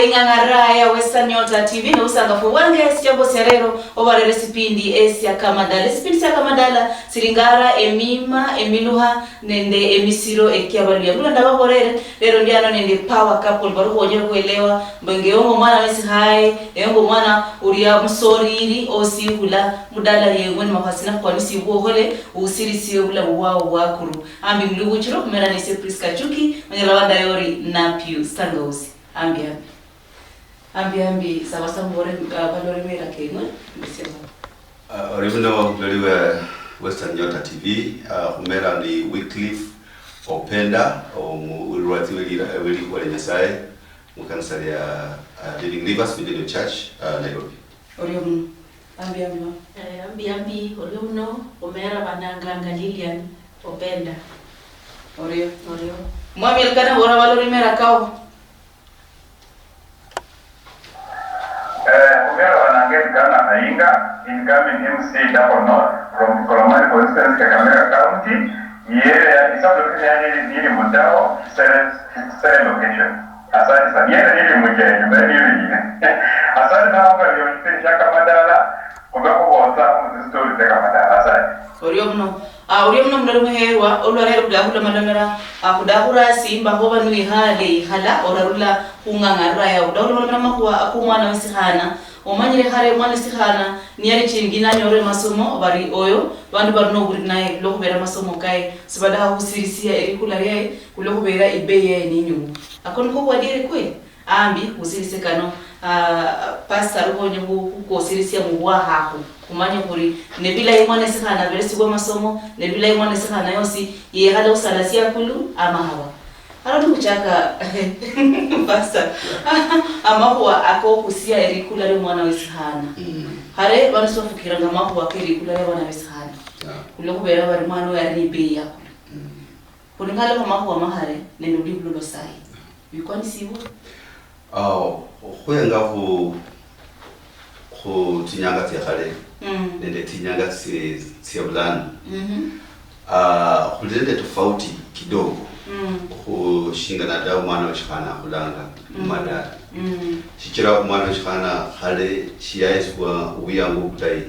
Ngangara Western Nyota TV na usanga fu wange sichabo serero obare resipindi esia kamadala resipindi sia kamadala silingara emima emiluha nende emisiro ekiabaluya mula ndababorere lero ndiano nende power couple baruko onye kuelewa mbengeongo mwana wesi hai engo mwana uria msoriri osihula mudala yengwe mafasina kwa nisi uohole usiri siobula wao wakuru ambi mluguchiro kumera nise Priska Chuki mwenye wanda yori na Pius Tangozi ambi sawa mbore balore mera kenwe mbisema oribuno beliwe Western Nyota TV humera ni Wycliffe Openda ulwati weli kwa Nyasaye mukanisa ya Living Rivers Video Church Nairobi. Oribuno ambi oribuno omera bananga Lilian Openda orio mwami alkana ora balore mera kao Umero wanangeti kana Ainga, incoming MC Double North from Kolomani Constituency, Kakamega County. Yeye isabu yani nili mudao sere location. Asante sana. Yeye nili mujeni, mbele nili. Asante na hapa ndio shaka madala. Ugako bota mu story teka madala. Asante. Oriomno mndalo herwa olwarero kudahula malamera akudahura simba hoba nui hale hala orarula kungangara ya udahula malamera kwa akumwana wesihana omanyire hare mwana wesihana niyari chingina nyore masomo bari oyo bandu barno guri naye lokubera masomo kai sibada husirisia erikula yae kulokubera ibeye ninyu akon ko wadire kwe ambi usirise kano pastor ubonye ko sirisia muwa hapo kumanya kuri nebila imone sikana veresi kwa masomo nebila imone sikana yosi ye hala usalasia kulu ama hawa aradu kuchaka pastor ama kwa ako kusia erikula le mwana wesihana hare banso fukira ngama kwa erikula le mwana wesihana kulo kubera bari mwana ya ribe yako kuningala kama kwa mahare nenudi blulo sai bikwani sibo kwenga ku tinyanga tiakale nende tinyanga siabulana kulende tofauti kidogo kushingana da mwana washikana kulanga madara shichira mwana washikana hale shiyaiswa uyangu kutai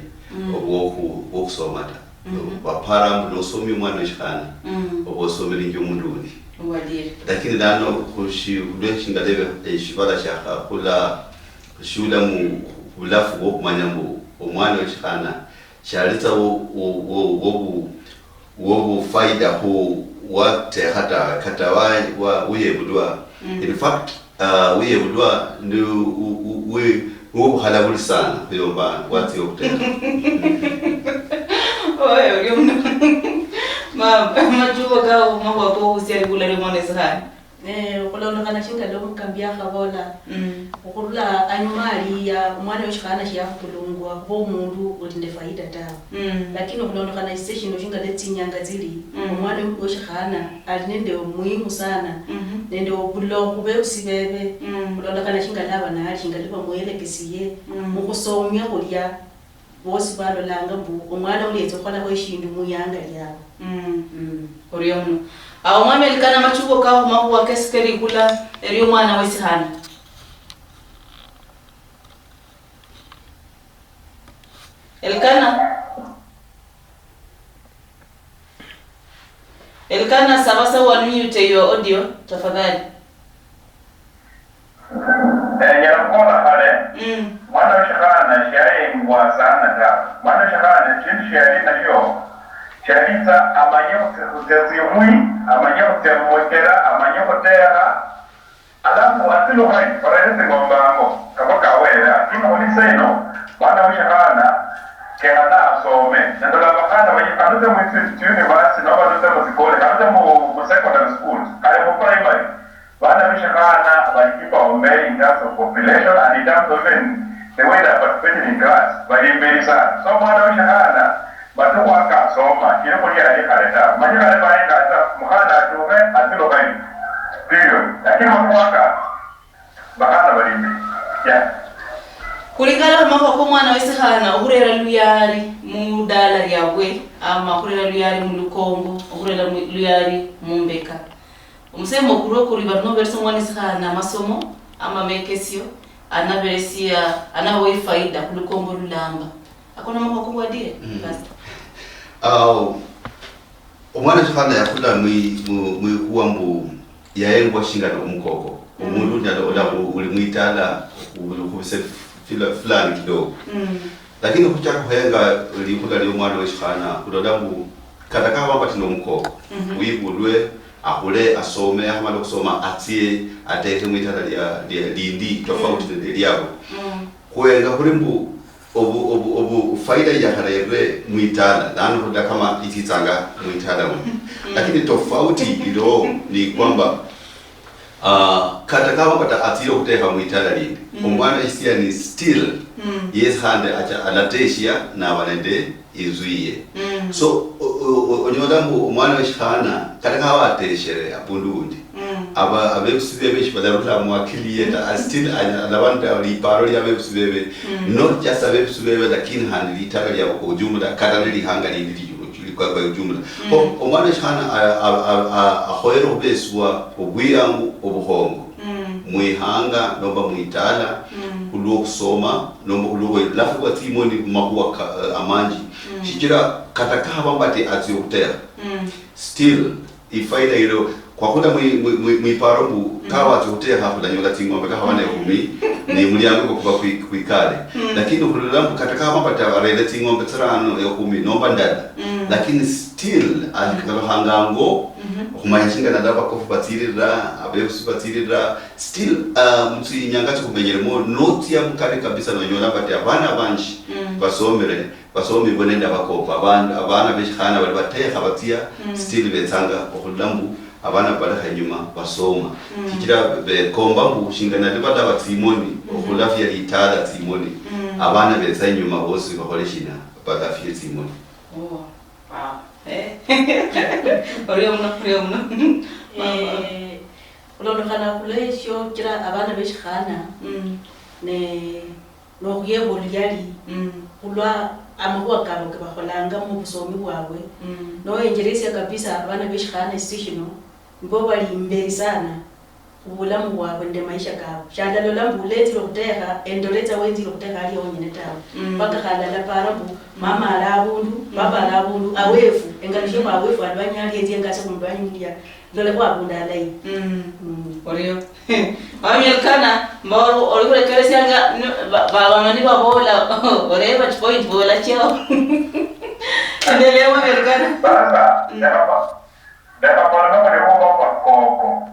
wokusomata wapara mbuno somi mwana washikana wosomeli njo munduni lakini nano kudwe shingalebe shibala shaka kula shula mu ulafu wokumanya mu omwana washikana shalita wo faida ko wate hata kata wa uyebudwa in fact uyebudwa we wo halabuli sana kuyomba wati okutenda oyo majubo kao mwa ko usiari kulele mwana sana kulono kana chinga ndo mkambia kabola ukurula anyumali ya mwana wishikana shiyafu kulungwa bo mundu ulinde faida ta lakini kulono kana station chinga leti nyanga zili mwana wishikana alinende muhimu sana nende obulo kube usibebe kulono kana chinga laba na chinga liba muelekesiye mukusomya kulya bosi balolanga mbu omwana uliyezo khola ko ishindu muyanga lyabo oriomno awo mwami elikana machuko kao mahuwa kesikeri kula eriyo mwana wesihana Elkana sabasa unmute your audio tafadhali Nyakona hale mwana washikana shiaye mwasana ta mwana washikana chintu shiaye na shio Sharita amanyo kutezimui, amanyo kutemokera, amanyo kutera. Alafu atilo hai, parahisi ngombango. Kapoka wera, kino uliseno, wana wishahana, kehana asome. Nandola wakana, kanuze mu university, na kanuze mu sikole, kanuze mu secondary school, kare mu primary. Wana wishahana, walikipa umbeli in terms of population and in terms of the way they participated in class. Walimbeli sana. So wana wishahana, batu waka soma kile kuli ya kaleta manya kale bae kata muhana tuwe atilo kai ndio lakini waka bahana balimbi ya kulingala mama ko mwana wesihana uhurera luyari mudala yawe ama uhurera luyari mulukongo uhurera luyari mumbeka umusemo kuro kuri barno verso mwana sana masomo ama mekesio anaberesia anawe faida kulikombo lulamba akona mako kuwadie basi omwana shikana yakula mwi kuambu yaengwa shinga no mukoko umuntu nyalo ola ulimwitala ukubise fulani kidogo lakini kuchaka kuhenga likula lyo mwana weshikana kudolambu kataka wapati no mukoko uyibulwe akule asome amalo kusoma atie ateke mwitala lya lindi tofauti lyabo kuenga kulimbu obu faida ya harere mwitala nano kuda kama ititsanga mwitala lakini tofauti ilo ni kwamba kataka wapata atiro kuteka mwitala lindi omwana isia ni still yes hande acha alateshia na wanende izuiye so onyodambu omwana weshikana kataka wateshere apundundi abekusibe beshibadalula mwakiliye ta still alabanta liparo lya bekusibe not just abekusibe lakini handi litaka lya ko jumla katana lihanga lindi kwa jumla omwana weshikana ahoero beswa obwiyangu obuhongo mwihanga nomba mwitala kulo kusoma nomba kulo lafu kwa timoni makuwa amanji shikira kataka bambate atiyotera still ifaida ilo kwa kuda mwiparobu kawa atiyotera hapo danyola tingombe kawa wane kumi ni mulyango kwa kuikale lakini kulolambu kataka bambate arele tingombe tsarano ya kumi nomba ndada lakini still alikalo hangango kumayashinga nadaba kofu batirira abebusi batirira still mutsi nyangati kumenyere mo noti ya mukare kabisa no nyola bati abana banji basomi bonenda bakopa abana beshikana bali bateha batia still betsanga okulambu abana bali hanyuma basoma kikira bekomba bushingana libada batsimoni okulafya litala tsimoni abana betsanyuma bose bakoleshina badafye tsimoni ulondokana kulesho kira abana beshikana ne nokuyebo lyali kulwa amahuwa kabo kebaholanga mu busomi bwabwe no enjeresa kabisa abana beshikana isishino mbo bali imberi sana ubulamu bwabwe nde maisha kabo shandalo lambuleti lokuteha endoleta wenzi lokuteha ali onyene tawo paka khalala parabu mama alabundu baba alabundu awefu engalisho mawefu alwanyali ezi engase kumbanyilia dole kwa bunda lai oriyo wamyelkana mbaro olikule keresyanga baba mani babola oreba point bola chao endelewa melkana sasa ndaba bwana ni kwa koko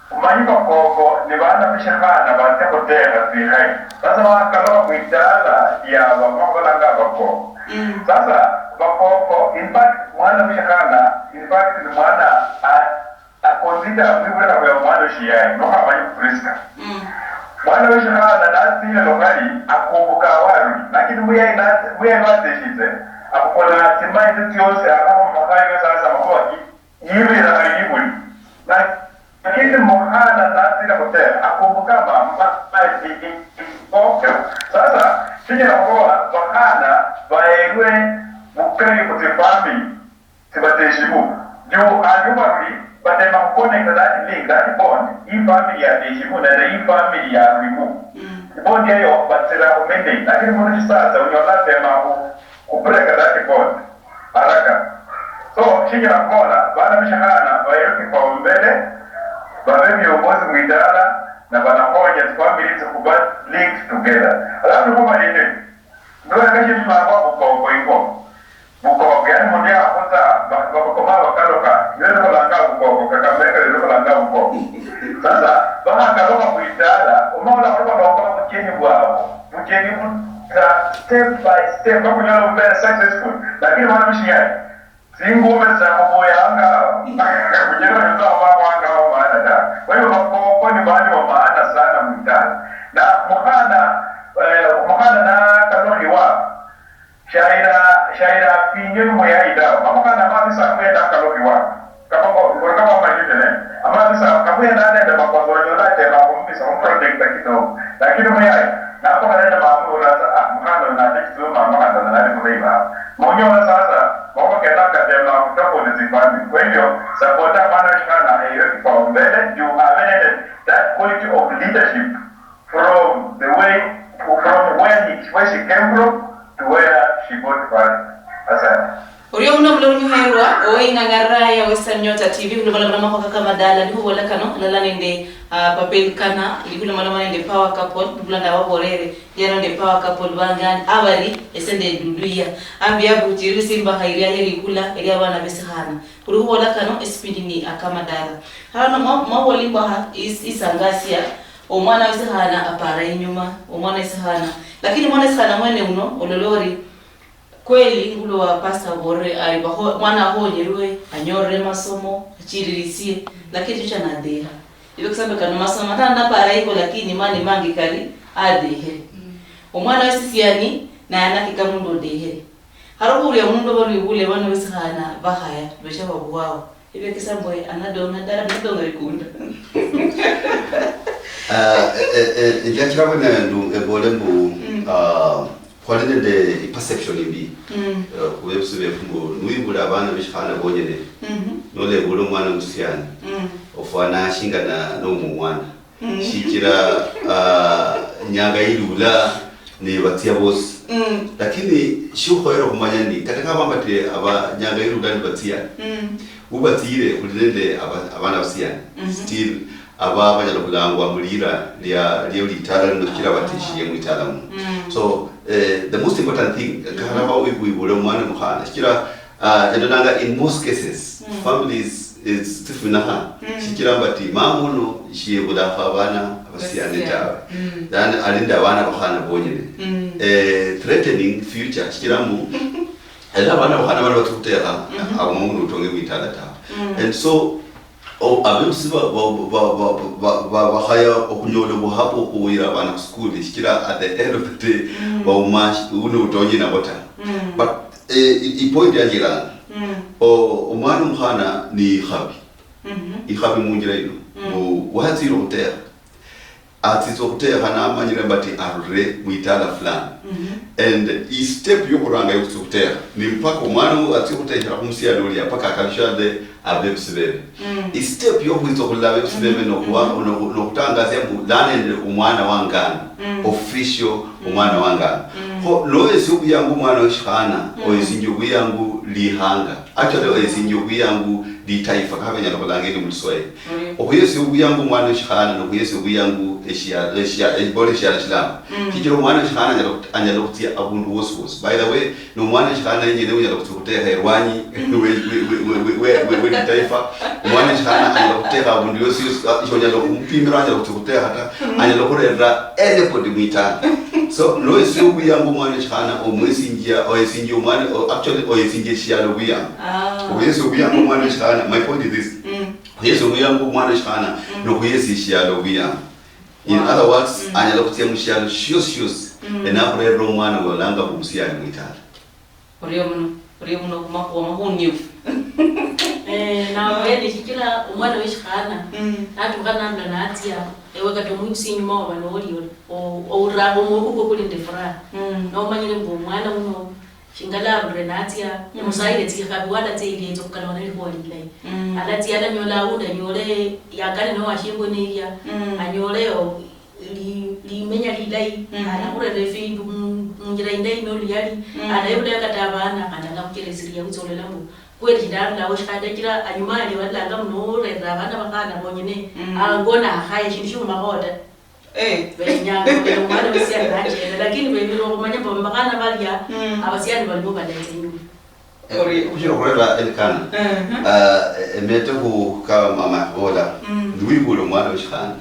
kumanyipa koko ni bana bishakana bateko tera zihai sasa wakaloka kuitala ya wamongola bako sasa bako in fact mwana bishakana in fact ni mwana akonzida mwibura kwa mwana shiyai no kama friska mwana bishakana na sile lokali akumbuka waru lakini mwe nateshize akola timai zitiose akama makayo sasa makoa yiri na hayibuli lakini muhana nasira hotel akumbuka mama okay sasa sije nakoa bakana baewe mukari kutifami tibateshimu juu anyumari batema kone kadati link dati bond hii family ya deshimu na hii family ya rimu bond yayo batira umende lakini mbona sasa unyola tema kupeleka dati bond haraka so sije nakoa bana mshahana baewe kwa mbele babe viongozi mwidala na wanahoja family zikubali linked together alafu kama nini ndio kaje tunapanga kwa hivyo buko gani mmoja kwanza bakoma wakaloka yule kolanga buko kakameka yule kolanga buko sasa bana kaloka mwidala unaona kwa mkeni wao mkeni step by step kwa kunyala mbele successful lakini wana mshia singume za moyanga kujera ndio wanga maana kwa hiyo kwa ni baadhi wa maana sana mtani na muhana na kanoni wa shaira pinyo moya ida mama mabisa kwenda kanoni wa kama majine amabisa kamwenda nenda makozo yote na kumbisa project kidogo lakini moya na hapo anaenda mambo na muhana na kitu mama na nani mlima monyo sasa Mama kenaka tena kutoka unazifanya. Kwa hivyo supporta mwana shikana hiyo kipaumbele juu amenene that quality of leadership from the way from where she came from to where she got back. Asante. Uriyo muna mlo nyuherwa owe ngangara ya Western Nyota TV kule mala mako kaka madala ndi huwa lakano lala nende papel kana likule mala nende power couple bulanda waborere yano nende power couple bangani abali esende duduya ambia butiri simba hairia heri kula elia bana besihana kule huwa lakano espindi ni akamadala hana mawoli kwa isangasia omwana wesihana apara inyuma omwana wesihana lakini mwana wesihana mwene uno ololori kweli ngulo wa pasta bore alibaho mwana honyeruwe anyore masomo achiririsie lakini tucha na deha ibe kusamba kana masomo tanda para iko lakini mani mangi kali adehe omwana wesisiani na yanaki kamundo dehe harubu ya mundo bali bule bana wesihana bahaya besha babwao ibe kisambo anadonga dara ndonga ikunda yakira bana ndu egolembu kwa nende perception imbi kubebusube fumbo nuibula abana bishana bonyene nole bulo mwana mtusiana ofwana shingana no mwana shikira nyanga ilula ne batia boss lakini shuhoero kumanyani kataka bambate aba nyanga ilula ne batia ubatire kulende abana basiana still aba banyalo kulangwa mulira lya litala no kira batishiye mwitalamu so the most important thing kana how we will mwana mkhana kira ndonanga in most cases families is tifinaha shikira mbati mamuno shiye budafa bana abasiane tawe then alinda bana bakhana bonyene threatening future shikira mu ela bana bakhana bana batutera abamuno utonge mwitala tawe and so abebusiba ba haya okunyolo bohapo kuwira bana school shikira at the end of the day ba umash uno utonye na bota but I point ya jira umwana mkhana ni khabi ikhabi munjira ino wahati roter atizo roter hana amanyira mbati arure muitala fulani and I step yokuranga yokuter ni mpaka umwana atiroter kumsia doli apaka akabishade abebusibebe I step yokuzokulla abebusibebe no kutangaza mulane umwana wangana official umwana wangana ho loye suku yangu mwana wishana oyesinjugu yangu lihanga actually oyesinjugu yangu litaifa kabenya lobalangeni mulswaye okuyesi ubu yangu mwana wishana no kuyesi ubu yangu Asia ebole shara islam kikiro mwana wishana anyalo kutia abundu woswos by the way no mwana wishana nyene unyalo kutukutea herwanyi we litaifa mwana wishana anyalo kutea abundu woswos ishonyalo kumpimira anyalo kutukutea hata anyalo kurera anybody mwita so no isubu yangu mwana wishana omwesinjia oyesinjia mwana actually oyesinjia shialo buya oyesu buya mwana wishana my point is this yesu yangu mwana wishana no kuyesi shialo buya in other words anyalo kutia mshialo shios enapre romana golanga bumsiani mwitala Uriyo muno kumako mahunyu na wende kikila umwana wishana natukana ndo natia ewe katomwisi nyuma wabanoli orabo muko kulinde fura no manyile ngomwana uno shingala renatia musaire tikabwada tege tokala wana holi lai alati ala nyola unda nyole yakane no ashimbo niya anyoleo li menya lidai ana kure refi mungira indai no liyali ana yule katabana kana lakele siria uzolela mu kweli ndabla woshada kira anyumali wala ngamno reza bana bakana bonyene angona haya shindu mahoda benyanga mwana wesiani haje lakini bebiro kumanya bakana balia abasiani balibo balete nyuma ujiro kureba elkana emete ku ka mama hola nduibulo mwana wishana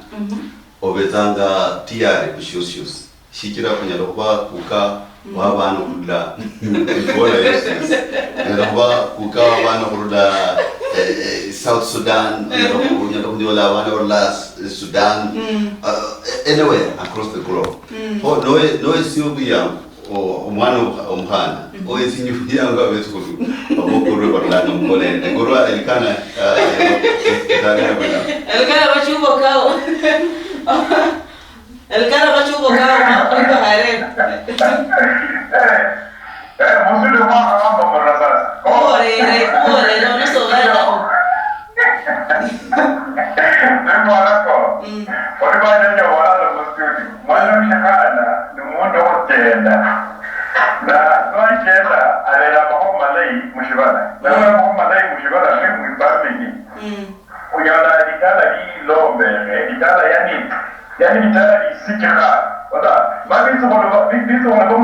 obezanga tiare kushushius shikira kunyalokuba kuka wabana kula bola yesu nyalokuba kuka wabana kula South Sudan nyalokuba wabana Sudan anywhere across the globe no Ethiopia omwana omkhana oyesinyu yangu abethulu abokuru barlana mkolene ngorwa elikana bachubo kao Elkana bachubo kao kwa hare musulu mwa amba marasas Nemwalako. Olibanja nyo wala mu studio. Mwana mshakana ni mundu wotenda. Na noikenda alela maho malai mushibana. Na maho malai mushibana ni mwibamini. Unyona ditala hii lombere, ditala yani ditala isikira. Wala, mabitu wala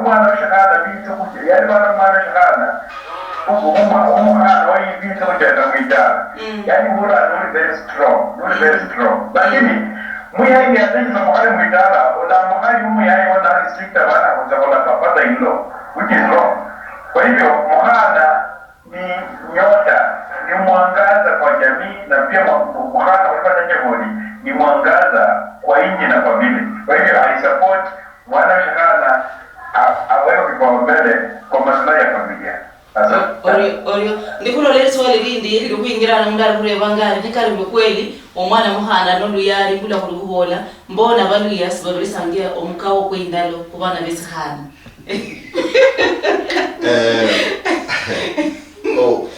mwana mshakana bitu kuja. Yani mwana mshakana. Umuhana wa hivi vitu kujenda mwitala. Yani hura nuli very strong. Lakini muyai ya zingi za muhari mwitala, una muhari muyai wana restricta wana kuzakola kapata ilo, which is wrong. Kwa hivyo muhana ni nyota, ni mwangaza kwa jamii, na pia muhana wakipata njegoni ni mwangaza kwa inji na kwa vile. Kwa hivyo I support mwana shakana awewe kwa mbele kwa maslahi ya familia. Orio ndikulo leli swali lindi ili kuingira na mundari kureba ngari nikari kweli omwana muhana nondu yari mbula kuruhola mbona balu yasibalo lisangia omkawo kwindalo kubana besihana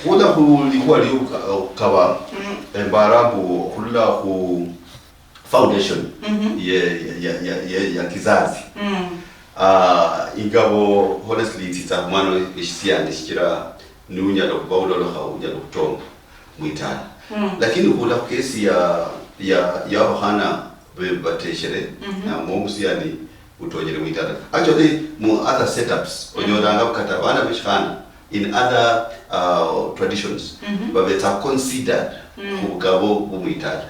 kula kulikuwa liukawa embarabu kula ku foundation ya kizazi ingabo honestly tita mwana ishisiane shikira ni unyalo kubaula lo unyalo kutonga mwitana lakini kula kesi ya hana bateshere na momusiani utonyere mwitana actually mo other setups onyodanga kata bana bishana in other traditions but they are considered kugabo mwitana.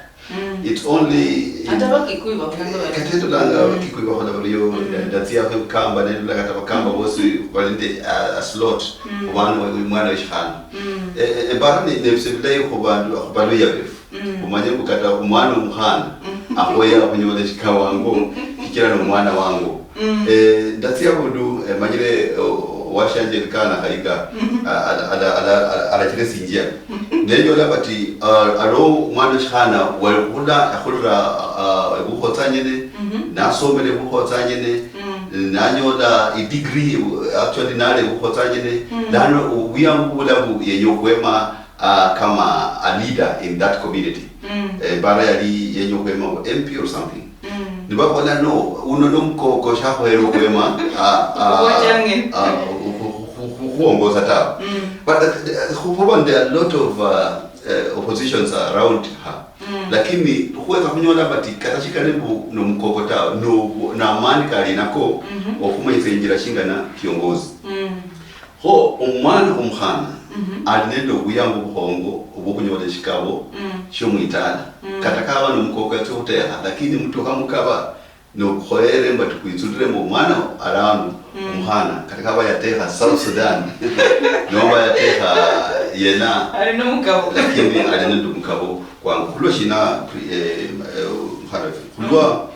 It's only atabaki kuiba kando kateto langa kikuiba hoda brio datia kamba ne la kata kamba bosi walinde a slot mwana ishana barani ne bisebile ko bandu ya bef umanye kukata umwana umuhana ahoya kunyola shikawango kikira no mwana wangu datia budu manyire washanje kana haika ala tiresinjia nenyo labati aro mwana shana walikuda akhura bukhotanyene nasomele bukhotanyene nanyola I degree actually nale bukhotanyene dano uyambula yenyokwema kama a leader in that community bara yali yenyokwema MP or something nibakola no unonomko koshako hero kwema kuongoza ta but there are a lot of oppositions around her lakini huweza kunyola bati katashika nebu no mkokota no na amani kali nako ofuma isenjira shinga na kiongozi ho umwana umhana alinendo kuyangu buhongo obukunyola shikabo sho mwitana katakawa no mkokota tuteha lakini mtu kamukaba no khoere mbatu kuitsudire mu mwana around umhana katakaba yateha South Sudan no yateha yena alino mukabo lakini alino mukabo kwangu kulo shina harafi kulwa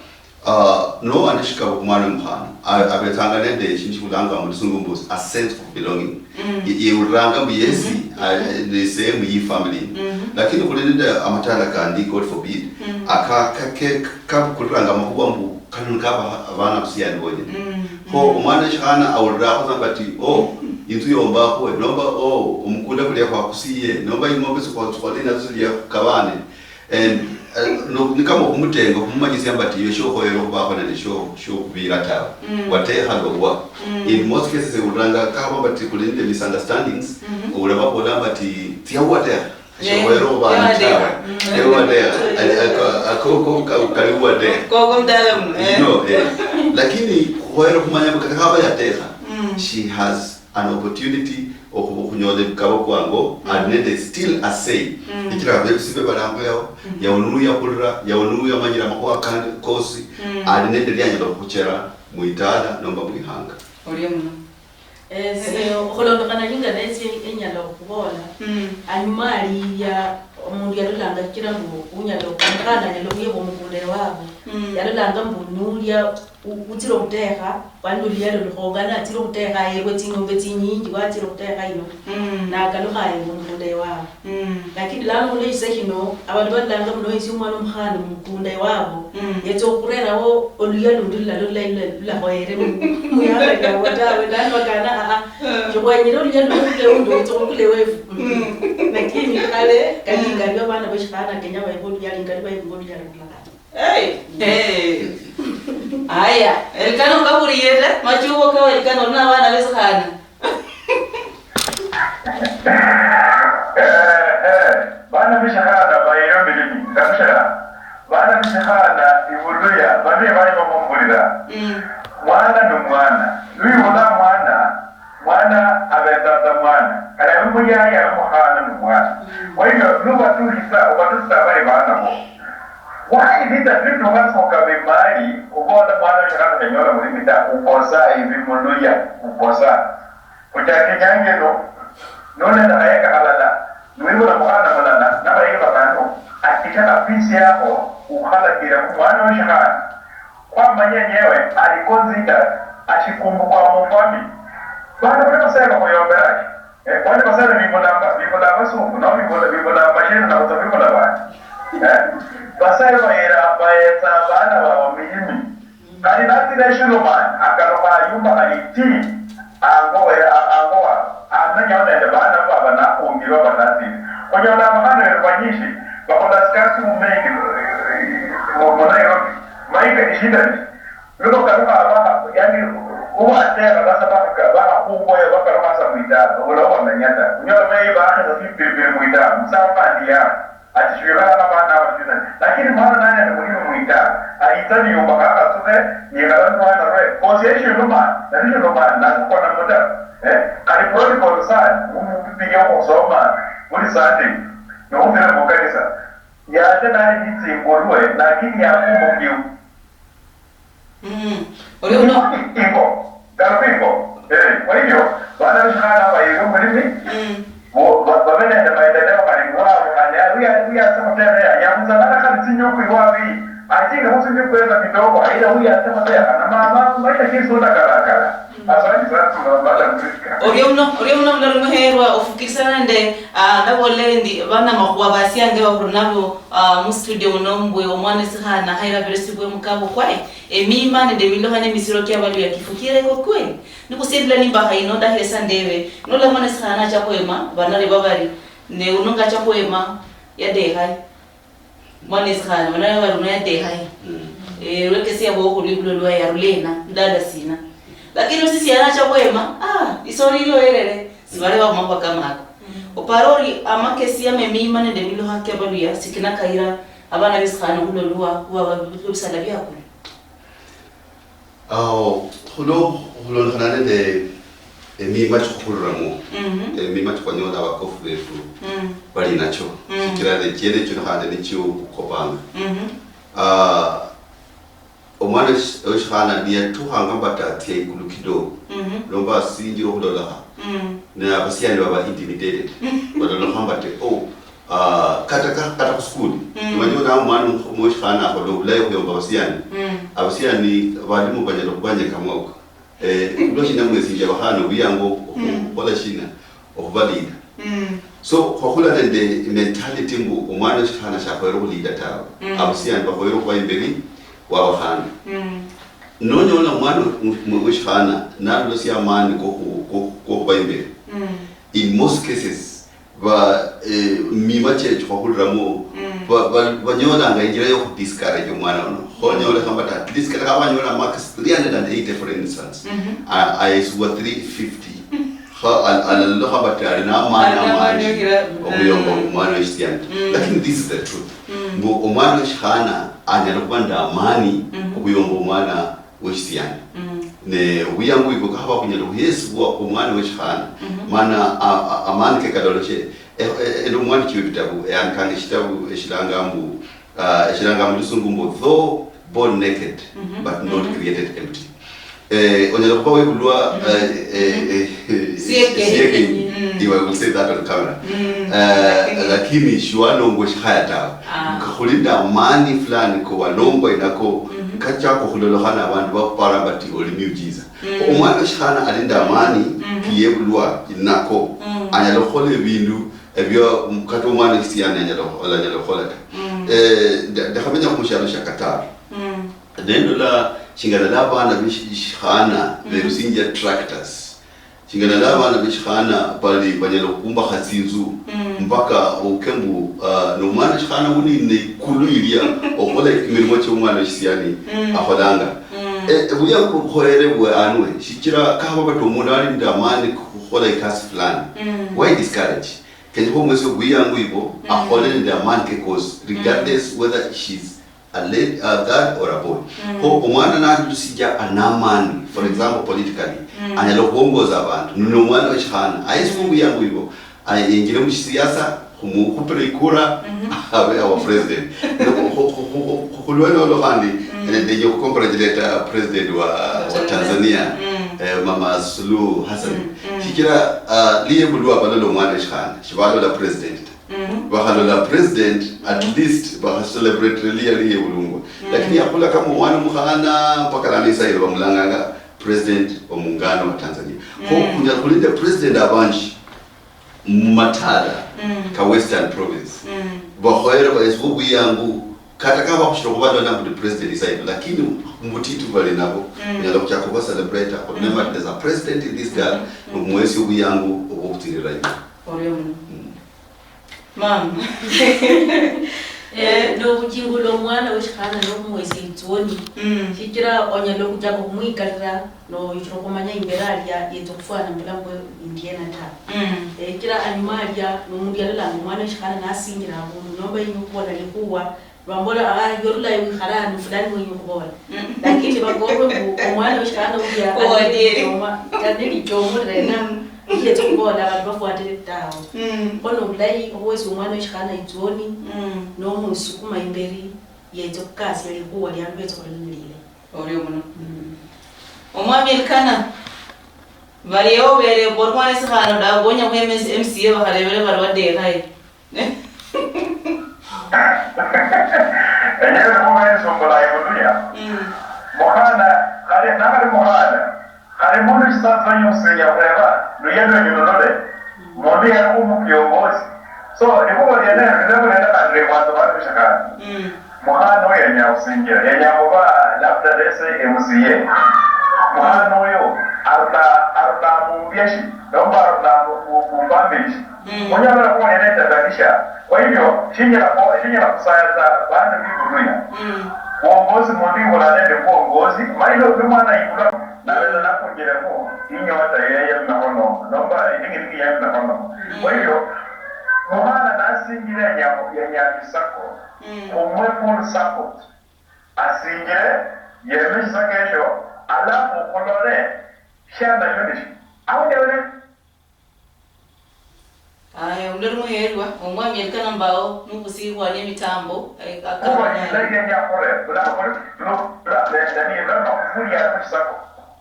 no anishika kumwana mhana abetanga nende shinchikulanga mu sungumbusi a sense of belonging uranga biyesi the same yi family lakini kulenda amatala kandi God forbid akake kabukulanga makubambu kanukaba abana kusiyani boje ho umwana shana awurako zambati inzu yomba ko nomba umkula kule kwa kusiye nomba imombe sokolina zuliya kabane and nikamo kumutengo kumanyisi ambati yesho hoyero kubako na sho kubira tawo wateha lobwa in most cases uranga kaba bati kulinde misunderstandings uraba bola bati tiawate shoyero ba tawo ewade akoko kaliwade koko mdalam no lakini hoyero kumanya kaba yateha she has an opportunity of kunyola bikabo kwango and they still a say ikira besibe barango ya onuru ya kulra ya onuru ya manyira makwa kandi kosi and they lyanyalo kuchera muitala nomba muihanga oriyo kholondo kana linga nesi enyalo kubola anyumali ya omundu yalolanga kirango unyalo kumkana nyalo yebo mukule wabo yalolanga mbunulya utiro kuteha wanduliya lologana atiro kuteha yebo tingombe tinyingi watiro kuteha ino na kalohaye mukule wabo lakini lano le sekino abantu badlanga mno isumwana umhana mukunda wabo yeto kurera wo oluya lundula la hoyere muyala ka watawe lano kana jobanyiro oluya lundula ndo utokule wefu lakini kale kalingaliwa bana bashikana Kenya baibulu yalingaliwa ibulu yalingala. Hey. Aya, elikano kaburiere machugo kwa elikano na wana besakana. Bana bishakana bayiro bilimi. Kabishaka. Bana bishakana ibuluya bane bari bamumburira. Mwana n'umwana. Uyu mwana abetata mwana. Kana muyaya muhana n'umwana. Wayo nubatulisa bari bana bo. Why did the people want to come in Mali? Ubona mwana shaka kenyola muri mita uposa hivi muluya uposa. Kujakinyange none na hayaka halala. Nuibu na muhana malala na bayiba bano akitaka pisi yako uhala kila mwana shaka. Kwa manyenyewe alikonzita ashikumbu kwa mfami. Bana kuna sema kuyomberaje. Wale basara bibola basuku na bibola mashine na utabibola bana. Basaya bayeta bana wa mimi kali nati na shiro man akaloba yumba aliti angoa ananya ona bana baba na kuongirwa banati kwenye na mahana yafanyishi bakona skasi umegi Nairobi maika ishindani luko karuka aba yani uwa tera basa baka kubwa ya baka rumasa muita ulo wananyata kunyola mai ba hata vipi muita msapa ndia atishwira na bana wajina lakini mara nani anakuliwa muita aitani yumba kaka tuke nyegala mwana we koseshi luma na kwa na muda kalipoti kwa sana umpigia kusoma muri sande no umira mukanisa ya tena hizi ngorwe lakini ya kumbo ngiu Ole uno iko karapingo kwa hivyo bana mshana wa hiyo mlimi babene na maendeleo kalikuwa huya sema tena ya mzana kama tinyo kuiwapi ajinga mtu ndio kwenda kidogo ila huya sema tena na mama maisha kiso na kala asante sana tunabala mzika Ori uno mlalo muherwa ofukisana nde ndabolendi bana makuwa basiange bakurunabo mu studio unombwe omwana sihana haira beresibwe mukabo kwae emima ne demilo hane misiro kya balu ya kifukire ko kweli nikusendla nimba haino da hesa ndewe nola mwana sihana cha kwema banale babari ne unonga cha kwema ya de hai mwana sihana banale balu ya de hai rekesi ya boko libulwa ya rulena ndala sina lakini sisi anacha kwema isori ile elele sibale ba mambo kama ako oparori amakesi ya memima ne demilo hake balu ya sikina kaira abana biskhana kulolwa huwa bisala byako hulo hanane de emima chukuramo emima chukonyola abakofu befu bali nacho kirale cyene cyo hande nicyo kopanga omwana oshana dia tuhanga batati ikulukido lomba sinjiro hulola na abasiyani baba intimidated badalo hamba te kata school manyo mwana moshana holo layo yo abasiyani abasiyani balimu banyalo kubanye kamoko ulo shina mwezi ya bahano biyango wala shina okubalida so khokhula nende mentality mbu omwana oshana shakhwero leader tawo abasiyani bakhwero kwa imberi wa bahano nonyola mwana oshana nalo siya mani ko ba imberi in most cases ba mima checho khokhulramo ba nyola ngainjira yo discourage omwana ono khonyola kambata discourage abanyola marks 380 for instance is what 350 alalo kambata na mani omuyombo omwana oshtiana lakini this is the truth mbo omwana oshana anyalo kwanda amani okuyombo omwana oshtiana ne uyangu iko kahaba kunyalo Yesu wa omwana oshana mana amani ke kadoloche eno mwani chiwe bitabu yankanga shitabu eshilangambu lusungumbo though born naked but not created empty onyalo kwa wekulwa sieke iwa will say that on camera lakini shwano ngoshaya tawo kakulinda amani fulani ko walombo inako kachako kulolohana abantu bakupara bati oli miujiza omwana oshana alinda amani kiyebulwa inako anyalokhole bindu ebyo mkato omwana isiyana anyalokhola ndakhamenya kumushalo shakataro nendo la shingana labana bishana berusinja tractors tingana lava na bishkhana pali banyelo kumba khazinzu mpaka ukembu no mwana shkhana uni ne kuluilia okola imirimo cyo mwana shisiani ahodanga buya ko khoere bwe anwe shikira ka baba to munali ndamani khola ikasi fulani why discourage kenye ko mweso buya nguibo akola ndamani ke cause regardless whether she's a girl or a boy. Ko umwana na dusija anamani, for example politically, anyalo kuongoza abantu. Nuno mwana wachana, aisifungu yangu hivyo, ayengire mu siasa, kumupele kura abe our president. Kulweno lokandi, ndio congratulate president wa Tanzania, Mama Suluhu Hassan. Fikira liye bulwa balolo mwana wachana, shibalo la president. Bahalola president at least bah celebrate really ulungu lakini yakula kama mwana mukhana mpaka kanisa ile bamulanganga president wa muungano wa Tanzania ko kunya kulinda president abanji matala ka Western province bahoera baisbubu yangu kata kama kushoko bado na president isaidi lakini mutitu bali nabo kunyala kuchako celebrate ko never there's a president in this girl mwezi ubu yangu okutirira hiyo Mama. No kujingulo mwana wishikana no mwezi itoni. Fikira onyalo kujako kumwikarira no yichokomanya imberalia yetokufana mbulambo indiana ta. Kira animalia no mundiala mwana wishikana nasingira abo nomba yinyukubona likuwa bambola yorula yiharanu fulani mwenyukubona. Lakini bagombe mwana wishikana uya adiyoma kaneni jomo rena iye tokubona abantu bafuatele tawo kono ulai okwezi umwana weshikana itoni no musukuma imberi yetokasi yalikuwa lyambetso kolile oryo muno omwami elikana bali obere bormane sahana da bonya mu MCA bakalebele balwadde kai enyewe kuma sombola ibuduya mohana kale nabale mohana kale mundu sasa yose ya weba luyendo nyunole mondi ya kiongozi so ndiko yene ndio nenda ndre watu watu shakana mohano yenya usingira yenya baba labda dese MCA mohano yo arda mumbiashi ndomba arda mumbiashi monyala kwa yene tabadisha kwa hivyo shinya kusaya bana bibuduya uongozi mondi wala nende uongozi mailo ndio mwana ikula naweza nakongera ko inyota yeye nahono nomba ingi yeye nahono kwa hiyo mwana nasingira ya isako umwe full support asingire yeye sakesho alafu kolore shanda yonishi au ndio aya undero muherwa omwami elikana mbao nukusirwa ne mitambo akaba ndege ya kore bla ndani bla kufuria kusako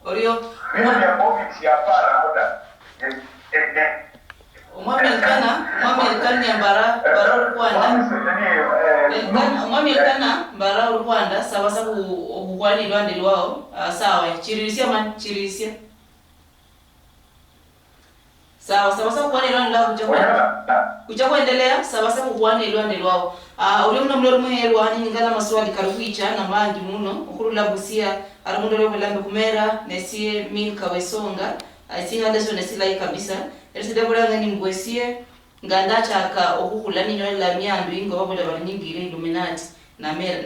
oryo mimi ya bobi ya para oda omwami elikana nyambara baro Rwanda omwami elikana mbara Rwanda sawa sabu obukwani lwande lwao sawa chirisia sawa kwani lwande kuja kuendelea sawa kwani lwande lwao ule mna mlero muherwa ni ngala maswali karuicha na mangi muno okurula busia aramundo lyo lambe kumera nesie milka wesonga asinga leso nesilai kabisa eriside bulanga ni mbwesie nganda chaka okukula ninyo la miandu ingo babola balinyingire Illuminati na mera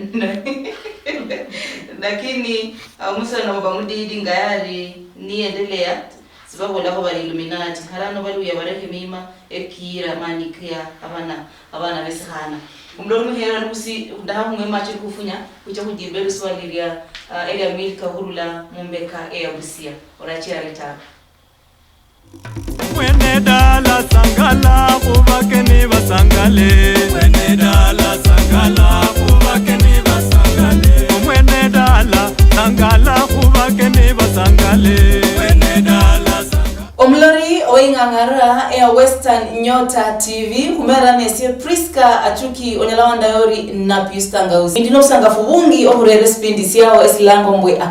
lakini musa na baba mudidi ngayari ni endelea sababu lako bali Illuminati harano bali yabareke mima ekira manikia abana besihana umloro muhera nusi ndahamwe machi kufunya kuja kujibelu swali lya elia milka hurula mumbeka ya busia orachia reta mwene dala sangala kubakeni basangale mwene dala sangala kubakeni basangale mwene dala sangala kubakeni basangale mwene dala omlori oingangara ya Western Nyota TV kumera nesie Priska achuki onyalawanda yori na piustangauzi ndino sangafu bungi ohurere spindisi yao esilango mbwe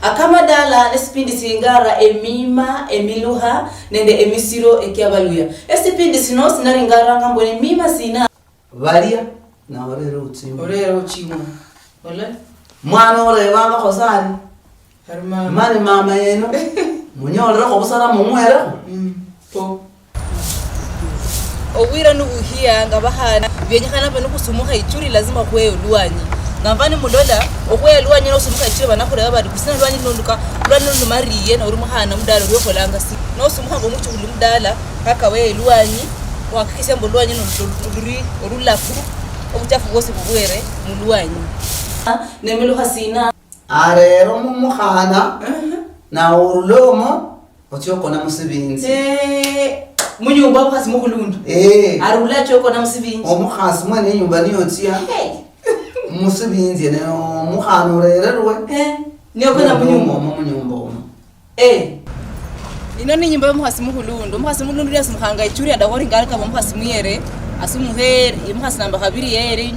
akamadala nespindisi ngara emima emiluha nende emisiro ekiabaluya espindisi no sinari ngara ngambwe emima sina valia na orero uchimo ole mwana ole baba khosani harma mane mama yeno Munyolera ko busara mumwera. Po. Owira nubuhia ngabahana byenyekana bano kusumuka ichuri lazima kwe luwanyi ngavani mudola okwe luwanyi no sumuka ichuri banakora bari kusina luwanyi nonduka lwano mariye na uri muhana mudala ryo kolanga si no sumuka ngo muchu uli mudala kaka we luwanyi wakikise mbo luwanyi nonduri orulafu obuchafu bwose bubwere mu luwanyi Nemelo hasina Arero mumuhana na urulomo otyoko na musibinzi. Munyumba bukhasi mukulundu. Arula choko na musibinzi. Omukhasi mwana enyumba niyo tia. Musibinzi ne omukhana urererwe. Niyo kana munyumba. ino ni nyumba y'omukhasi mukulundu omukhasi mulundu lyasi mukhanga ichuri adakori ngalika omukhasi muyere asumuhere omukhasi namba kabiri yere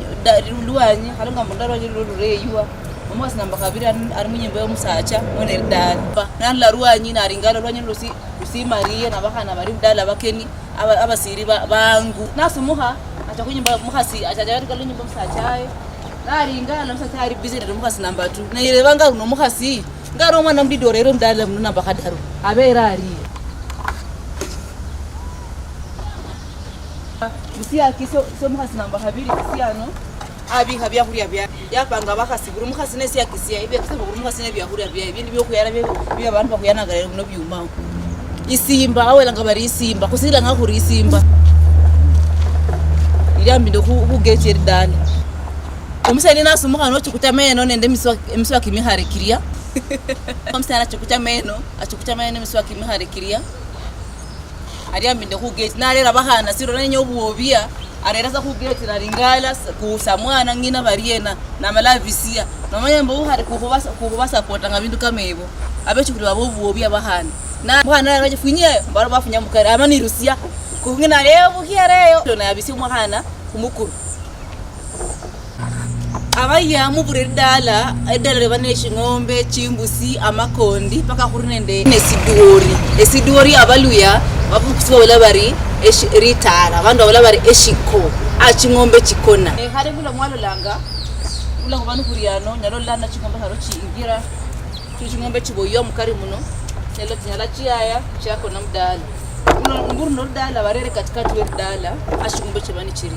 luwanyi khalonga mundalo lureyuwa omukhasi namba kabiri ari munyumba y'omusacha mwene ridala nala ruwanyi naringala lwanyi lusi mariye nabakhana bari budala bakeni abasiri bangu nasumuha acha kunyumba mukhasi acha katika nyumba musachaye naringala musacha ari busy na mukhasi namba 2 nayire banga no mukhasi ngaro mwana mbidorero mdala mnu namba kadaro abera ari Musia kiso mukhasi namba kabiri kisiano abi habya kuri abya yapanga bakhasi buri mukhasi nesi yakisiya ibe kusaba buri mukhasi ne byakuri abya ibindi byo kuyana byo abantu bakuyana ngare no byuma isimba awela ngabari isimba kusila ngakuri isimba ilyambi ndo kugetse ridala omusani nasumuka no chikutameno nende miswa kimihare kiria omusani achikutameno miswa kimihare kiria Ariambi ndo kugeti nalera bahana siro nenyo obwobia arera za kugeti naringala kusamwana ngina bariena na malavisia nomanya mbo hari kubasa pota ngabindu kamebo abecho kuli babo obwobia bahana na bahana araje funye mbaro bafunya mukara amani rusia kungina leo bukiareyo na yabisi umwana kumukuru abaya muburedala edala rebaneshi ngombe chimbusi amakondi paka kurunende esidori abaluya babukusiba wala bari ritara bandu wala bari eshiko achingombe chikona hare kula mwalo langa kula ngobanu kuriano nyalo lana chingombe haro chingira chingombe chiboyo mukari muno nelo tinyala chiaya chako na mdala nguru no dala barere katikati we dala ashingombe chibani chiri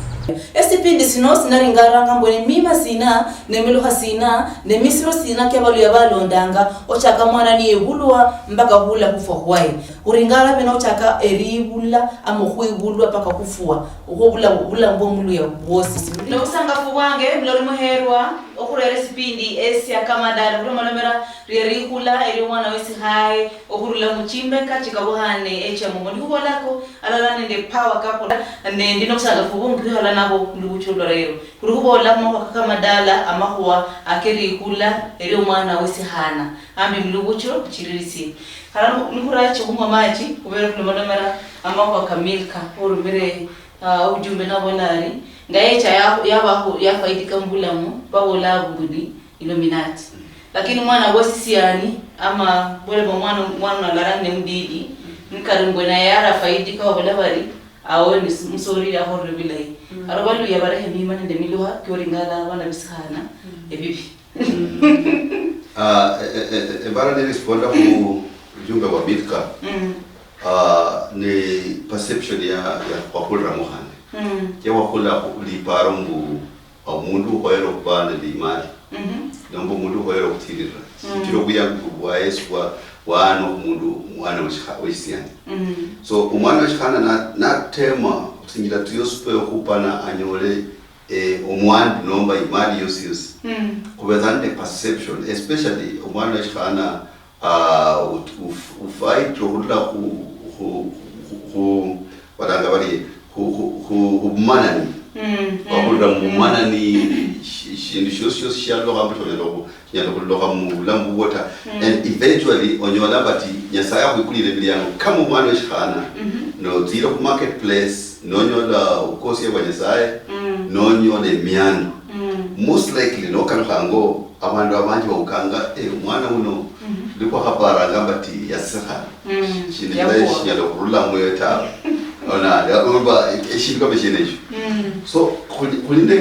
esipindi sino sinaringara mbone mima sina nemelo hasina nemisiro sina kebalu yabalondanga ochaka mwana ni ebulwa mpaka hula kufa kwaye uringara bena ochaka eribula amokhwibulwa paka kufua ukobula mbomulu ya bosi no usanga fuwange mlori muherwa okurere sipindi esi akamadala kulomalomera rierikula eri mwana wesi hai okurula muchimbeka chikabuhane echa mumoni hubolako alala nende power kapo nende nokusanga fuwongi hala nabo ndubuchulo rero kurubola mo akamadala amahuwa akerikula eri mwana wesi hana ambi mlubucho chiririsi hala nukurache kumwa maji kubera kulomalomera amahuwa kamilka urumire ujumbe nabonari ngayecha yabaho yafaidika mbulamu bawola budi Illuminati lakini mwana wosi siani ama bole mwana na larane mdidi nkarungwe na yara faidika wala bari awoni msori ya horre bilai arabalu ya bare hemima nde miluha kyoringala wana bisana ebibi bara ne responda ku ujumbe wa Bilka ni perception ya wakula muhane ya wakula liparungu omundu hoyero kubana limali nombo mundu hoyero kutirira kiro buya bwa Yesu wano mundu mwana wishiyani so umwana wishikana na tema kusingira tuyospe okupana anyole omwana nomba imali yosi kubezande perception especially umwana wishikana ufight rohula ku wadanga bali ku manani wakula mumanani shindu shosi shalo hambo loka mulambu wota and eventually onyola bati nyasaya kukulire bilyango kama mwana weshana no zero ku marketplace nonyola ukosi wa nyasaye nonyola emyano most likely no kanhango abantu abandi bakanga mwana uno liko hapara ngambati yasaha shindu yalo kurula mweta ona urba eshinga beshenejo so kulinde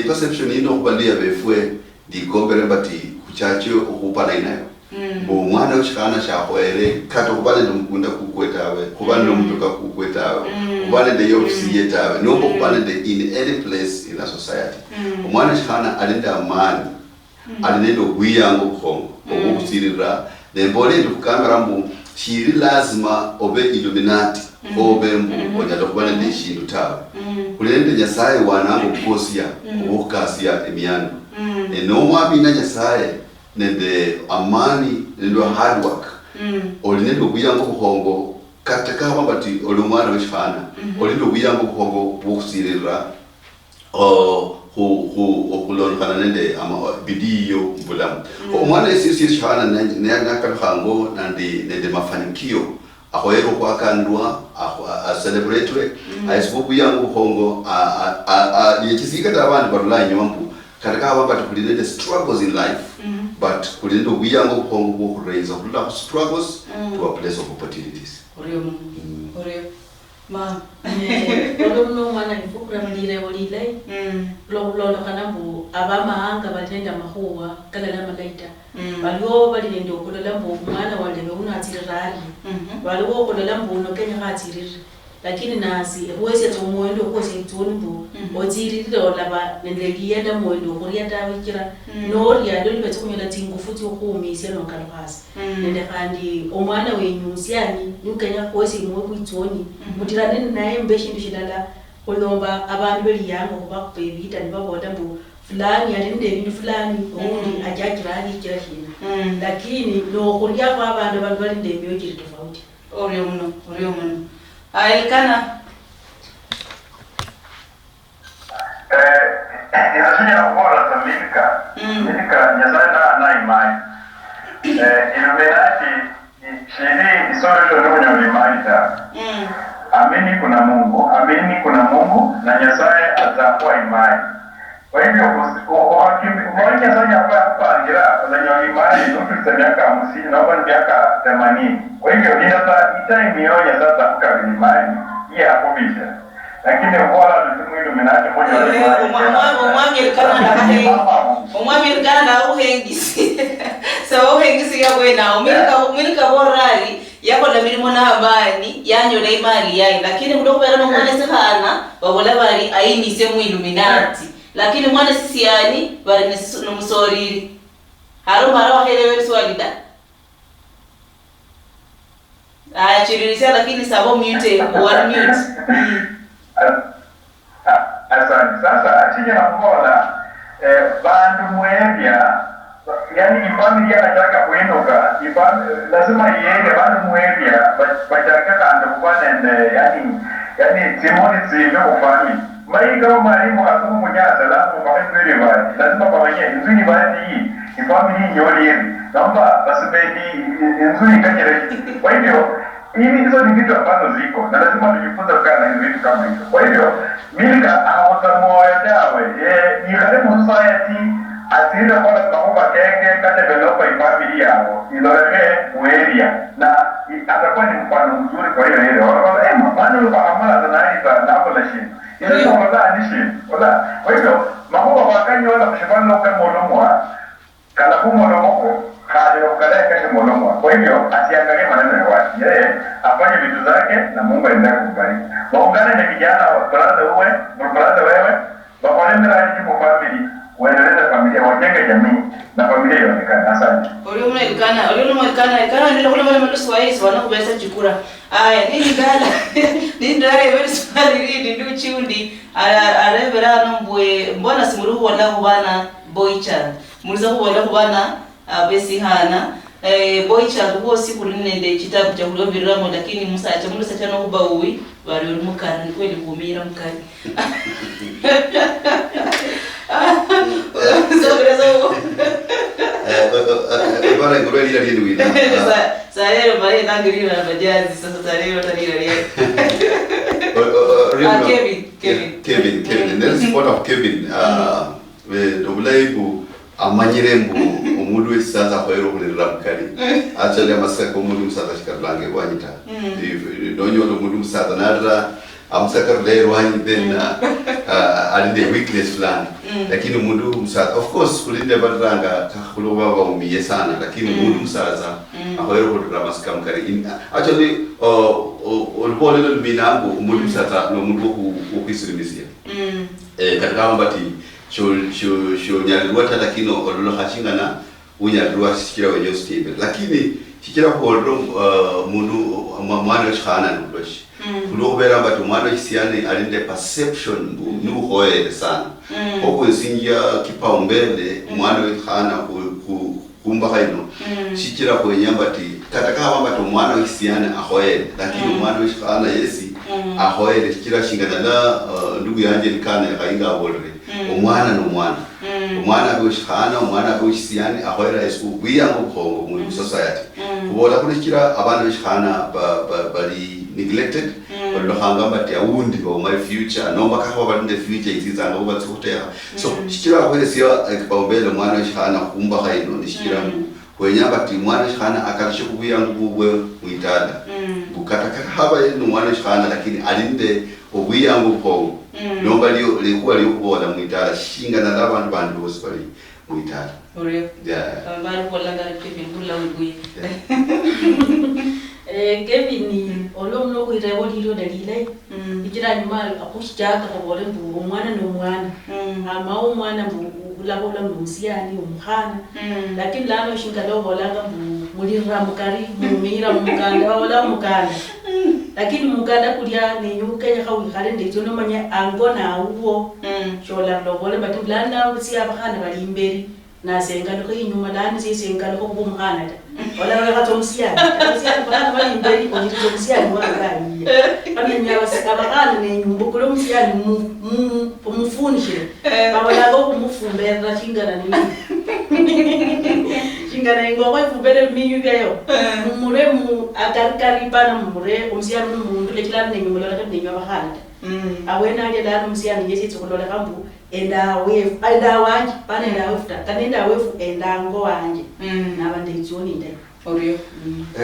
perception ino kubalia befwe di gobere bati kuchacho okupana inayo bo mwana ushikana shahoere kato kubale ndumukunda kukwetawe kubale ndumutoka kukwetawe kubale de ofisi yetawe nombo kubale de in any place in a society umwana ushikana alinda amani alinendo gwiyango khongo okusirira nembole ndukamera mbu shiri lazima obe illuminati obe mbu onyalo kubale de shindu tawe kulende nyasaye wanango kukosia okukasia emyano no mwabina nyasaye nende amani nendo hard work olinendo kuyango kuhongo kataka bambati olumwana weshana olindo kuyango kuhongo bokusirira okulonkhana nende bidiyo mbulamu omwana esisi shana nakakhango nende mafanikio ahoero kwakandwa a celebrate aisibu yangu kuhongo yekisika tabandi barula nyompu kataka bambati kulinende struggles in life but kulinende kuyango kuhongo ku raise okula struggles to a place of opportunities oreo ma no mwana nifukura mlile olile lo kanambu abamahanga batenda mahuwa kala la malaita baliwo balile ndo kulolambu mwana wale unatirali baliwo kulolambu no Kenya hatiriri lakini nasi wese tumuendo kwese tunbu otiriri olaba nendegiyenda muendo kuriata wikira no ya doli betukunyela tingu futi okumisi no kalhasi nende kandi omwana wenyusyani Kenya kwese mwe kwitoni mutirane naye mbeshindu shidala kulomba abantu beliyango kuba kubebita nibaboda mbu fulani alinde bintu fulani undi ajajirani kira hina lakini no kulia kwa abantu balinde byoje tofauti oreo mno Elkana inasunya ubora za milika nyazana na imani Illuminati shiri isoro ndio kwenye ulimani ta amini kuna Mungu na Nyasaye atakuwa imani kwa hivyo ukiona Nyasaye hapa ngira na imani ndio miaka 50 na miaka 80 kwa hivyo ndio mioyo sasa kuka imani hii hapo bisha lakini bora ndio Illuminati umwami Elkana na uhengisi so uhengisi yako na umilika borari yako na milimo na habari yanyo na imani yayi lakini mudokubera no mwana sehana babola bari aini se mu Illuminati lakini mwana sisi yani bari no musoriri haro helewe swalida chirisia lakini sabo mute one mute asante sasa chini na kuona bandu mwebya yani ifamilia nataka kuinuka lazima iende bandu mwebya bachaka kanda kufanende yani timoni zime kufani mai kama mwalimu asumu munyasa lafu mahembele bali lazima pamanye nzuni bali hii ifamilia nyoli hivi naomba basibendi nzuni kanyere kwa hivyo hivi hizo ni vitu ambazo ziko na lazima tujifunze kukaa na hizo vitu kama hizo kwa hivyo milika awotamoyo dawe ni karibu society atira kwa sababu kenge kata developer ifamili yao ilorege mueria na atakuwa ni mfano mzuri kwa hiyo ile wala maana kwa amala zanaiza na hapo la shida ile wala ni shida wala kwa hivyo mambo wakanyo wala mshibano kama molomwa kala kumolomoko hadi ukale kesho molomwa kwa hivyo asiangalie maneno ya watu yeye afanye vitu zake na Mungu aendelee kumbariki waungane na vijana brother wewe bapale mradi kwa family waendeleza familia wajenge jamii na familia ionekane asante Olio Elkana ndio kule wale mtu Swahili wana kubesa chukura ni ndare wewe Swahili ndio chiundi arevera nombwe mbona simuruhu wala kubana boychild muliza kubona kubana besihana boychild huo siku nende kitabu cha kuloviramo lakini Musa acha mundu sacha no kuba uwi bali mukana ni kweli kumira mukani Bora ngoreli la lidu ina. Salero bali nangirira na bajazi sasa salero talira leo. Kevin. There is part of Kevin. We dobulaibu amanyirembu omundu wesaza kwaero kulira mukali. Actually amasaka omundu musaza shikalange kwanyita. Donyo omundu musaza nara amsakar lero hani then alinde weakness fulani lakini mundu msaza of course kulinde badranga kakuloba wa umiye sana lakini mundu msaza ahoyero kudra maskam kari actually olbole minambo mundu msaza no mundu ukisirimisia katika mbati sho nyalwa lakini ololo hachingana unyalwa sikira wenye stable lakini sikira holro mundu mwana chana ndoshi kulobera batu mwana isiane alinde perception nu hoye sana oko singia kipaumbele mwana chana kumba haino sikira kwenye mbati kataka batu mwana isiane ahoye lakini mwana chana yesi ahoye sikira shingana la ndugu yanje likana kainga bolre umwana no umwana bwishana umwana bwishiyani ahoyera esu wiyango khongo mu society kubola kulikira abana bishana bali neglected balohanga bati awundi ba my future nomba kakho balinde future izizanga uba tsukutera so shikira kwesiya ekbawbele mwana bishana kumba hayino nishikira kwenya bati mwana bishana akalishe kubuyango bubwe muitala bukata haba yenu mwana bishana lakini alinde obuyango khongo nomba likuwa likubola muitala shinga na abantu bantu bose bali muitala ore yeah abantu bolanga kebula ngui Kevin olomno kuirebo lilo dalile ikira nyuma akushaka kubole mbu umwana no mwana ama umwana mbu ulabola mbusiani umkhana lakini lano shinga lo bolanga mbu mulira mukari mumira mukanda wala mukanda lakini mukanda kulya ne nyuka ya kawi khale ndityo no manya angona uwo shola lo bole batu blanda usiya bakhana bali imberi na sengalo ko inyuma lani sengalo ko bumkhana ta wala wala katomsiana bana bali imberi ko tomsiana wala gani bana nyawa sikabakana ne nyumbukulo msiana mumufunishire babona ko kumufumbera chingana ni chingana ingoko ifumbere miyugeyo mumure mu akarikari bana mumure umsiana umuntu lekilana ne nyumbulo la ne nyawa bakana awena ale la umsiana yesi tsokulola kambu enda wanje bana enda wefuta kanenda wefu enda ngo wanje nabande izoni nda orio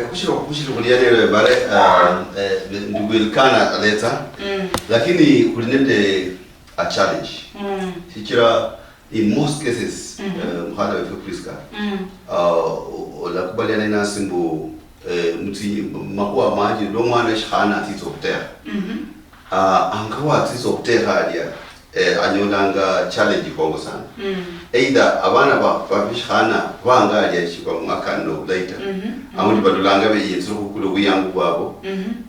kushiro kuliyalele bare ndugulikana aleta lakini kulinende a challenge sikira in most cases mhada wefu kriska la kubaliana na simbo mti makuwa maji do mwana shana titopter angawa titopter hadia anyolanga challenge kongo sana either abana babishana bangalia chikwa mwakano later amundi badulanga be yetsuru kulo buyangu babo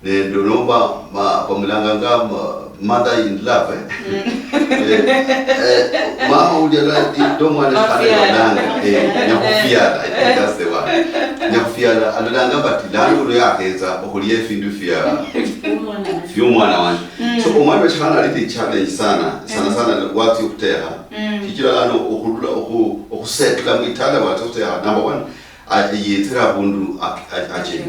ne ndolomba bamulanga nga mother in love mama udela domwana kana nyakufiala I think that's the one nyakufiala alanga batilanga lo yakeza okuliye findu fia mwana wanje so umwana wechana ali challenge sana watu ukutera kikira lano okulla okusetla mwitala watu ukutera number 1 yetira bundu aje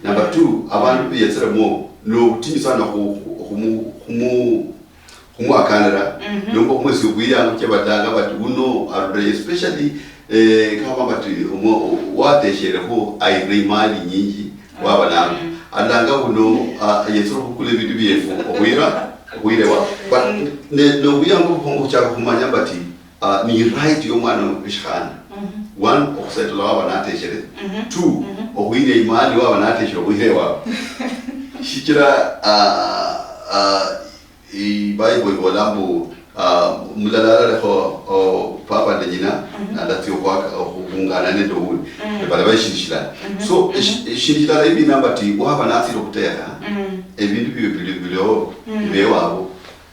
number 2 abantu yetira mo no utinisana kumu akanara nombo mwezi kuya nkebadanga bati uno are especially kama bati wateshere ko ayrimali nyingi wabana alanga uno yetiro kule bidu biefu okuirewa but no buyango kongo cha kumanya bati ni right yo mwana bishana one okusetla wabana ateshere two okuire imali wabana ateshere okuirewa shikira Bible bolambu mulalala leho papa ndejina na datio kwa kungana nendo uli bala bashishila so shishila ibi nambati waba nati lokutera ebintu bibyo wabo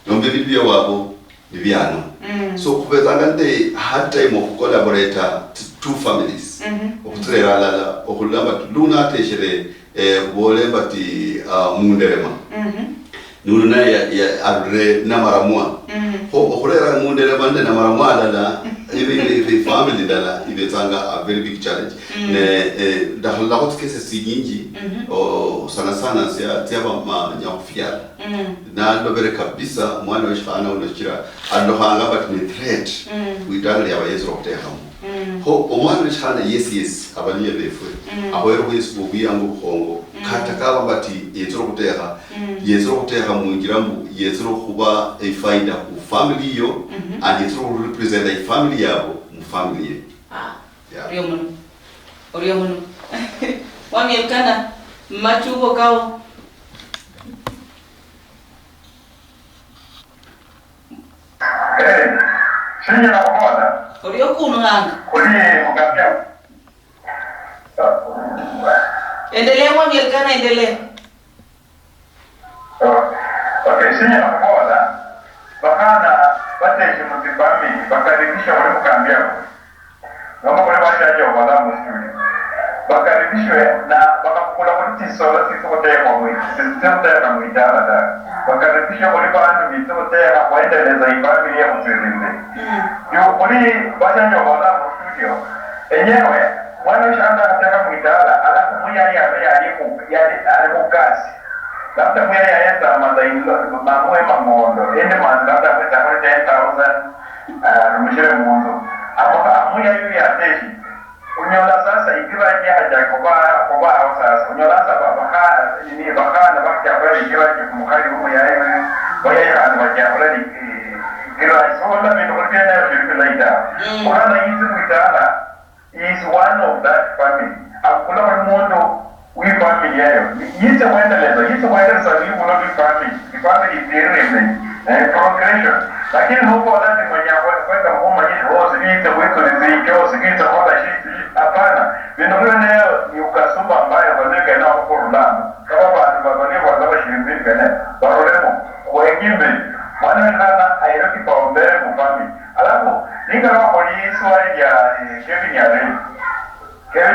nombe bibyo wabo bibyano so kubezanga nde hard time of collaborate two families okutrera lala okulamba luna teshere bole bati munderema nuna ya arre na maramua ho okurera mundere bande na maramua dala ibe family dala ibe tanga a very big challenge ne dahalla hot cases nyingi o sana tiaba ma nyakufiala na ndobere kabisa mwana weshana unachira ando hanga but ni threat we dala ya yeso kutehamu ho omwana weshana yes abaliye befwe ahoero kwesu buyango khongo kata kaba bati yezoro kuteha mungirambu yezoro kuba a faida ku family yo and yezoro represent a family yabo mu family Orio mono wami elkana machugo kao Sinya na kumoda. Orio kuno hanga. Kuli mkambia. Endelea mwami elkana endelea. Okay, sinya na kumoda. Bakana bateje mutibami bakaribisha wale mkambia. Ngamba wale washaje wala musturi. Bakaribishwe na bakakula kuti sola sikote kwa mwiti. Sisitema na mwitala da. Bakaribisha wale bantu bitote kuendeleza ibami ya mutirize. Kuli washaje wala musturi. Enyewe mwana shanda kataka mwitala alafu mwenye alimukasi. Labda mwenye yaenda madailo mamwe mangondo. Ende labda mwenye 10,000 rumishire mundu. Amuya yu ya teshi. Unyola sasa ikiwa haja kwa sasa. Unyola sasa bakana bakya ikiwa kumukali huko yayo. Waya bakya ikiwa sola mimi ngorkena shirika laida. Kuna hizi mwitala is one of that family. Akula mundo we family yayo. Yise wendeleza ni muno family. Family is very progression. Lakini huko lazima mwenye kwenda mkoma hizi rozi hizi wetu zikio sikita kwa shiti hapana. Vindono leo ni ukasumba ambayo wazee na huko Rwanda. Kama wale wazao shirini kana. Barolemo wengine maana kana airoti kwa mbele mfami. Alafu ninga wako ni swali ya Kevin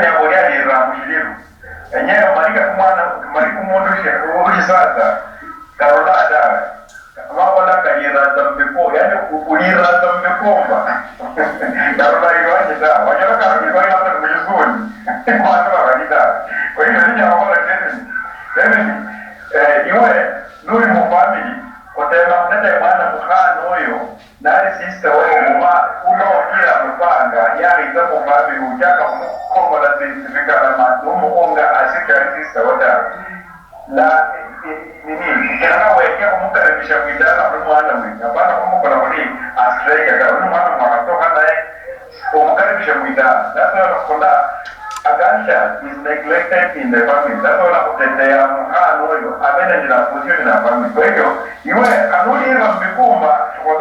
ya Boria ni Ramushiru. Enyewe malika kumwana mundu sasa Karola dawa. Wala kayira mbeko yani kulira mbekoma darula iwaje da wajala kama kwa hata mjuzuni kwa ndo walida kwa hiyo ni wala tena iwe nuri mu family kotema mtete mwana mkhano huyo nari sister wewe uma kila mpanga yani ndio family ujaka mkomo la certificate la madumu onga asika sister wata la nini kana wekea kumkaribisha kuidana kwa mwana mwingi hapana kumko na mwini Australia kwa mwana mwatoka naye kumkaribisha kuidana sasa unakonda agasha is neglected in the family sasa unakutetea mkano huyo abene ndio position na family kwa hiyo iwe kanuni ile mbikumba kwa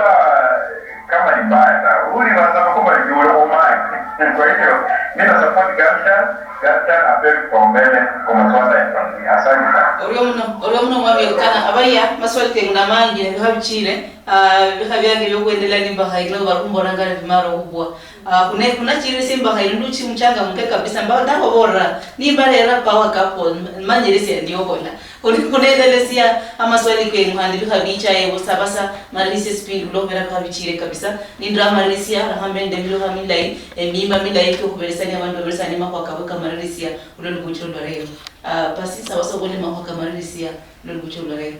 kama ni mbaya uli wanasema kwamba ni yule umai kwa hiyo mimi na support gasha apeli kwa mbele kwa masuala ya family asante sana Orio mno mwabekana abaya maswali tenguna mangi habicire bikabyange byokuendelea nimba hailo bakumbona ngale vimaro kubwa kuna chiri simba hainduchi mchanga mke kabisa mbao ndako bora nimba lera power couple manjerisi ndio bola kunedelezia amaswali kwe muhandi bikabicha yebo sabasa marisi speed lo bera kabicire kabisa nindra marisia rahambe ndemilo hamilai mimba milai ko kuberesanya abantu beresanya makwa kabaka marisia ulolo kuchiro lorero pasi sawa sawa le makwa kamarisia ulolo kuchiro lorero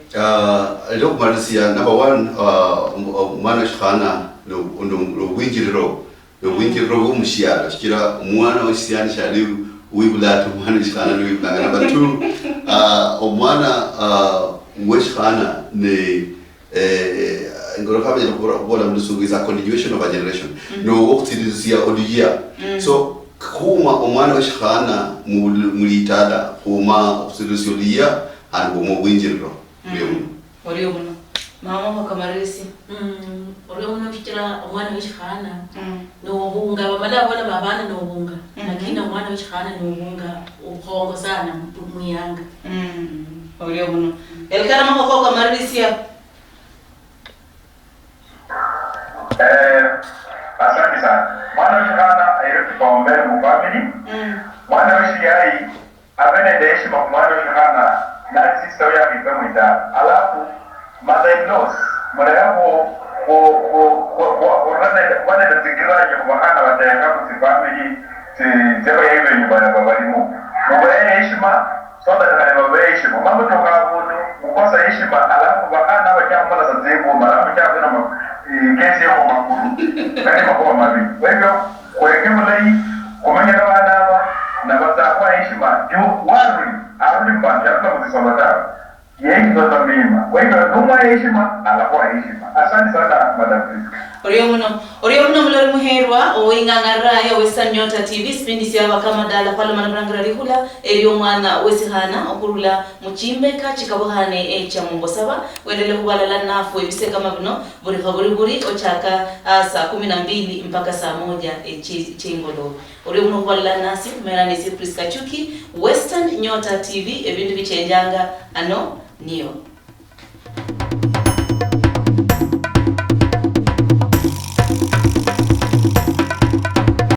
lo marisia number 1 mwana shana lo winjiro umushiala shikira umwana wesiyani shali wibulatu mwana shana wibulanga number 2 omwana weshana ne ngoro kabya bola mlusungiza continuation of a generation no wokutizia odiya so kuma omwana weshana mulitada kuma okutizia and kuma winjiro Orio muno mama kwa kamarisi Orio muno fikira omwana weshana no bunga bamala bona babana no bunga lakini omwana weshana no bunga ukhongo sana muyanga Orio muno elkana mama kwa kamarisi asante sana mwana weshana ayo kipaumbele mu family mwana weshiyai abene deishi mwana weshana na sister yake kama ita alafu mother-in-laws marayapo wana tatikiraje kubahana watayanga family zeba yewe nyumbani babalimu mubaya heshima soda kana mubaya heshima mambo toka bono mukosa heshima alafu bahana wajamba za zebu mara mjaba na kesi yao makuru kama kwa mabi kwa hivyo kweke mulai kumanya bana na bazakwa heshima yo waruri arudi mbanja kwa mzisabata yeye ndo mema kwa hivyo numa heshima alakuwa heshima. Asante sana Madam Priska. Oriyo mno mlori muherwa oingangara ya Western Nyota TV spindi siaba kama dala pala manabrangra rihula eriyo mwana wesihana okurula muchimbe kachikabuhane echa mumbosaba wendele kubalala nafu ebise kama bino buri ochaka saa 12 mpaka saa 1 chingolo. Oriyo mno kubalala nasi kumera nisi Priska Chuki Western Nyota TV ebintu bichenjanga ano niyo.